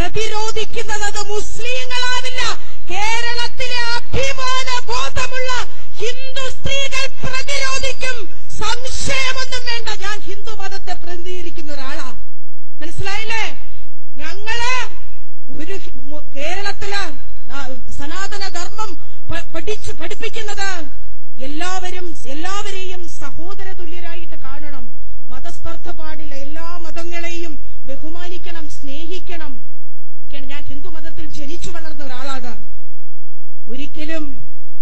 പ്രതിരോധിക്കുന്നത് മുസ്ലിങ്ങളാവില്ല. കേരളത്തിലെ അഭിമാന ബോധമുള്ള ഹിന്ദു സ്ത്രീകൾ പ്രതിരോധിക്കും. സംശയമൊന്നും വേണ്ട. ഞാൻ ഹിന്ദു മതത്തെ പ്രതിനിധീകരിക്കുന്ന ഒരാളാണ്. മനസ്സിലായില്ലേ? ഞങ്ങള് ഒരു കേരളത്തില് സനാതന ധർമ്മം പഠിപ്പിക്കുന്നത് എല്ലാവരെയും സഹോദര തുല്യരായിട്ട് കാണണം. മതസ്പർദ്ധ പാടില്ല. എല്ലാ മതങ്ങളെയും ബഹുമാനിക്കണം, സ്നേഹിക്കണം. ഞാൻ ഹിന്ദു മതത്തിൽ ജനിച്ചു വളർന്ന ഒരാളാണ്. ഒരിക്കലും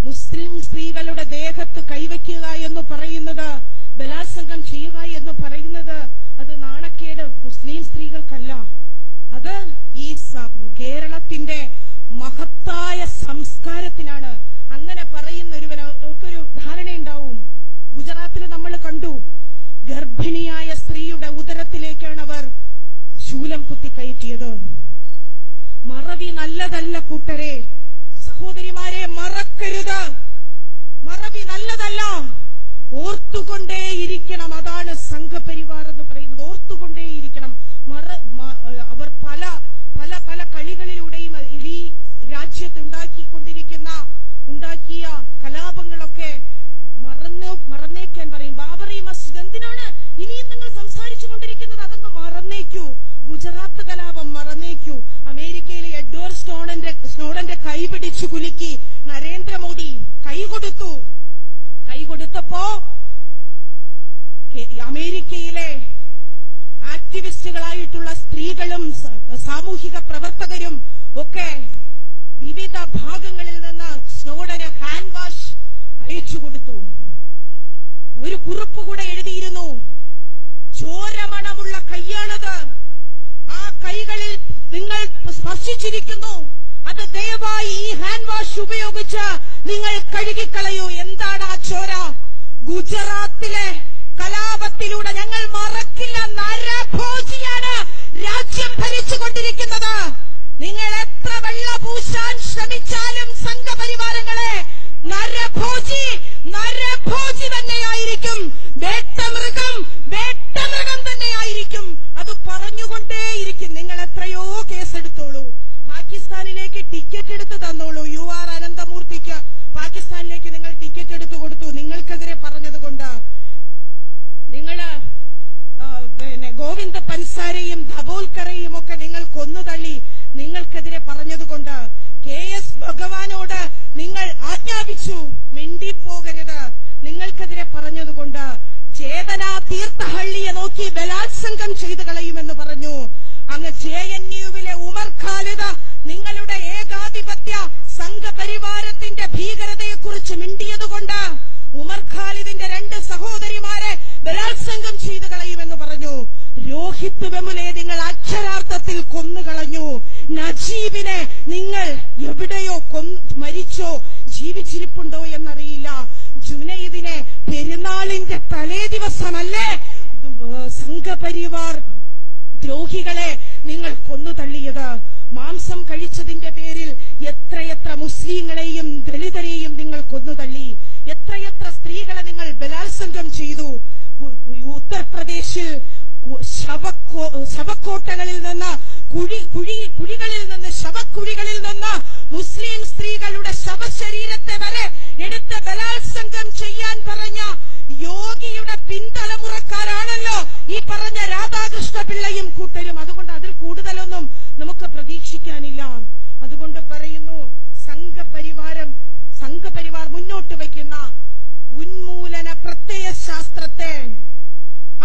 മുസ്ലിം സ്ത്രീകളുടെ ദേഹത്ത് കൈവയ്ക്കുക എന്ന് പറയുന്നത്, ബലാത്സംഗം ചെയ്യുക എന്ന് പറയുന്നത് അത് നാണക്കേട് മുസ്ലിം സ്ത്രീകൾക്കല്ല. അത് ഈ കേരളത്തിന്റെ മഹത്തായ സംസ്കാരത്തിനാണ്. അങ്ങനെ പറയുന്ന അവർക്കൊരു ധാരണയുണ്ടാവും. ഗുജറാത്തിൽ നമ്മൾ കണ്ടു, ഗർഭിണിയായ സ്ത്രീയുടെ ഉദരത്തിലേക്കാണ് അവർ ശൂലം കുത്തിക്കയറ്റിയത്. മറവി നല്ലതല്ല കൂട്ടരെ, സഹോദരിമാരെ, മറക്കരുത്. മറവി നല്ലതല്ല. ഓർത്തുകൊണ്ടേയിരിക്കണം. അതാണ് സംഘപരിവാർ എന്ന് പറയുന്നത്. ഓർത്തുകൊണ്ടേയിരിക്കണം. അവർ പല പല പല കളികളിലൂടെയും ഈ രാജ്യത്ത് ഉണ്ടാക്കിയ കലാപങ്ങളൊക്കെ മറന്നേക്കാൻ പറയും. ബാബറി മസ്ജിദ് എന്തിനാണ് ഇനിയും നിങ്ങൾ സംസാരിച്ചു കൊണ്ടിരിക്കുന്നത്? അതങ്ങ് മറന്നേക്കൂ. ഗുജറാത്ത് കലാപം മറന്നേക്കൂ. അമേരിക്കയിലെ എഡ്വേർഡ് സ്നോഡന്റെ കൈ പിടിച്ചു കുലുക്കി നരേന്ദ്രമോദി കൈകൊടുത്തപ്പോ അമേരിക്കയിലെ ആക്ടിവിസ്റ്റുകളായിട്ടുള്ള സ്ത്രീകളും സാമൂഹിക പ്രവർത്തകരും ഒക്കെ വിവിധ ഭാഗങ്ങളിൽ നിന്ന് സ്നോഡന് ഹാൻഡ് വാഷ് അയച്ചു കൊടുത്തു. ഒരു കുറിപ്പ് കൂടെ എഴുതിയിരുന്നു, ചോരമണമുള്ള കൈയാണത്. ആ കൈകളിൽ നിങ്ങൾ സ്പർശിച്ചിരിക്കുന്നു. അത് ദയവായി ഈ ഹാൻഡ് വാഷ് ഉപയോഗിച്ച് നിങ്ങൾ കഴുകിക്കളയൂ. എന്താണ് ആ ചോര? ഗുജറാത്തിലെ കലാപത്തിലൂടെ ഞങ്ങൾ മറക്കില്ല. നരഭോജിയാണ് രാജ്യം ഭരിച്ചുകൊണ്ടിരിക്കുന്നത്. നിങ്ങൾ എത്ര വെള്ള പൂശാൻ ശ്രമിച്ചാലും സംഘപരിവാരങ്ങളെ, നരഭോജി തന്നെയായിരിക്കും. വേട്ടമൃഗം തന്നെയായിരിക്കും. അത് പറഞ്ഞുകൊണ്ടേയിരിക്കും. നിങ്ങൾ എത്രയോ കേസെടുത്തോളൂ. പാകിസ്ഥാനിലേക്ക് ടിക്കറ്റ് എടുത്ത് തന്നോളൂ. UR അനന്തമൂർത്തിക്ക് പാകിസ്ഥാനിലേക്ക് നിങ്ങൾ ടിക്കറ്റ് എടുത്തു കൊടുത്തു. നിങ്ങൾക്കെതിരെ പറഞ്ഞതുകൊണ്ട് ഗോവിന്ദ പൻസാരെയും ധബോൽക്കറേയും ഒക്കെ നിങ്ങൾ കൊന്നുതള്ളി. നിങ്ങൾക്കെതിരെ പറഞ്ഞതുകൊണ്ട് KS ഭഗവാനോട് നിങ്ങൾ ആജ്ഞാപിച്ചു, മിണ്ടിപ്പോകരുത്. നിങ്ങൾക്കെതിരെ പറഞ്ഞതുകൊണ്ട് ചേതന തീർത്ഥഹള്ളിയെ നോക്കി ബലാത്സംഗം ചെയ്തു കളയുമെന്ന് പറഞ്ഞു. അങ്ങ് JNUവിലെ ഉമർ ഖാലിദ് നിങ്ങളുടെ ഏകാധിപത്യ സംഘപരിവാരത്തിന്റെ ഭീകരതയെക്കുറിച്ച് മിണ്ടിയതുകൊണ്ട് ഉമർ ഖാലിദിന്റെ 2 സഹോദരിമാരെ ബലാത്സംഗം ചെയ്തു കളയുമെന്ന് പറഞ്ഞു. രോഹിത് വെമുലെ നിങ്ങൾ അക്ഷരാർത്ഥത്തിൽ കൊന്നുകളഞ്ഞു. നജീബിനെ നിങ്ങൾ എവിടെയോ മരിച്ചോ, ജീവിച്ചിരിപ്പുണ്ടോ എന്നറിയില്ല. ജുനൈദിനെ പെരുന്നാളിന്റെ തലേ ദിവസമല്ലേ സംഘപരിവാർ ദ്രോഹികളെ നിങ്ങൾ കൊന്നുതള്ളിയത്? മാംസം കഴിച്ചതിന്റെ പേരിൽ എത്രയെത്ര മുസ്ലിങ്ങളെയും ദളിതരെയും നിങ്ങൾ കൊന്നുതള്ളി. എത്രയെത്ര സ്ത്രീകളെ നിങ്ങൾ ബലാത്സംഗം ചെയ്തു. ഉത്തർപ്രദേശിൽ ശവക്കോട്ടകളിൽ നിന്ന്, കുഴികളിൽ നിന്ന്, ശവക്കുഴികളിൽ നിന്ന് മുസ്ലിം സ്ത്രീകളുടെ ശവശരീരത്തെ വരെ എടുത്ത് ബലാത്സംഗം ചെയ്യാൻ പറഞ്ഞ യോഗിയുടെ പിന്തലമുറക്കാരാണല്ലോ ഈ പറഞ്ഞ രാധാകൃഷ്ണ പിള്ളയും കൂട്ടരും. അതുകൊണ്ട് അതിൽ കൂടുതലൊന്നും നമുക്ക് പ്രതീക്ഷിക്കാനില്ല. അതുകൊണ്ട് പറയുന്നു, സംഘപരിവാർ മുന്നോട്ട് വയ്ക്കുന്ന ഉന്മൂലന പ്രത്യയശാസ്ത്രത്തെ,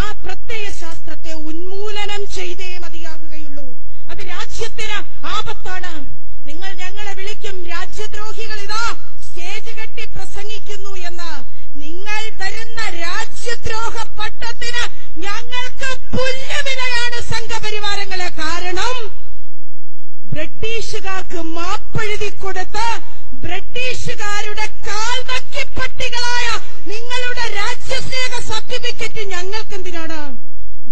ആ പ്രത്യയശാസ്ത്രത്തെ ഉന്മൂലനം ചെയ്തേ മതിയാകുകയുള്ളൂ. അത് രാജ്യത്തിന് ആപത്താണ്. നിങ്ങൾ ഞങ്ങളെ വിളിക്കും രാജ്യദ്രോഹികൾ, ഇതാ സ്റ്റേജ് കെട്ടി പ്രസംഗിക്കുന്നു എന്ന്. നിങ്ങൾ തരുന്ന രാജ്യദ്രോഹ പട്ടത്തിന് ഞങ്ങൾക്ക് പുല്ലുവിലയാണ് സംഘപരിവാരങ്ങളെ. കാരണം ബ്രിട്ടീഷുകാർക്ക് മാപ്പെഴുതി കൊടുത്ത് ബ്രിട്ടീഷുകാരുടെ കാൽനക്കിപ്പട്ടികളായ നിങ്ങളുടെ രാജ്യസ്നേഹ സർട്ടിഫിക്കറ്റ് ഞങ്ങൾക്കെന്തിനാണ്?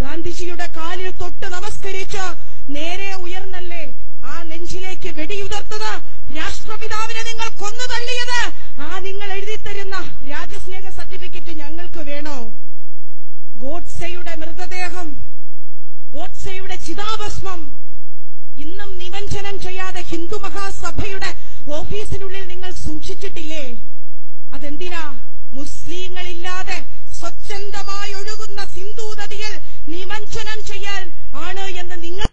ഗാന്ധിജിയുടെ കാലിൽ തൊട്ട് നമസ്കരിച്ച് നേരെ ഉയർന്നല്ലേ ആ നെഞ്ചിലേക്ക് വെടിയുതിർത്തത്? രാഷ്ട്രപിതാവിനെ നിങ്ങൾ കൊന്നുതള്ളിയത്? ആ നിങ്ങൾ എഴുതി തരുന്ന രാജ്യസ്നേഹ സർട്ടിഫിക്കറ്റ് ഞങ്ങൾക്ക് വേണോ? ഗോഡ്സെയുടെ മൃതദേഹം, ഗോഡ്സെയുടെ ചിതാഭസ്മം ഇന്നും നിമഞ്ജനം ചെയ്യാതെ ഹിന്ദു മഹാസഭയുടെ ഓഫീസിനുള്ളിൽ നിങ്ങൾ സൂക്ഷിച്ചിട്ടില്ലേ? അതെന്തിനാ? മുസ്ലിങ്ങളില്ലാതെ സ്വച്ഛന്തമായി ഒഴുകുന്ന സിന്ധു നദിയിൽ നിമഞ്ജനം ചെയ്യാൻ ആണ് എന്ന് നിങ്ങൾ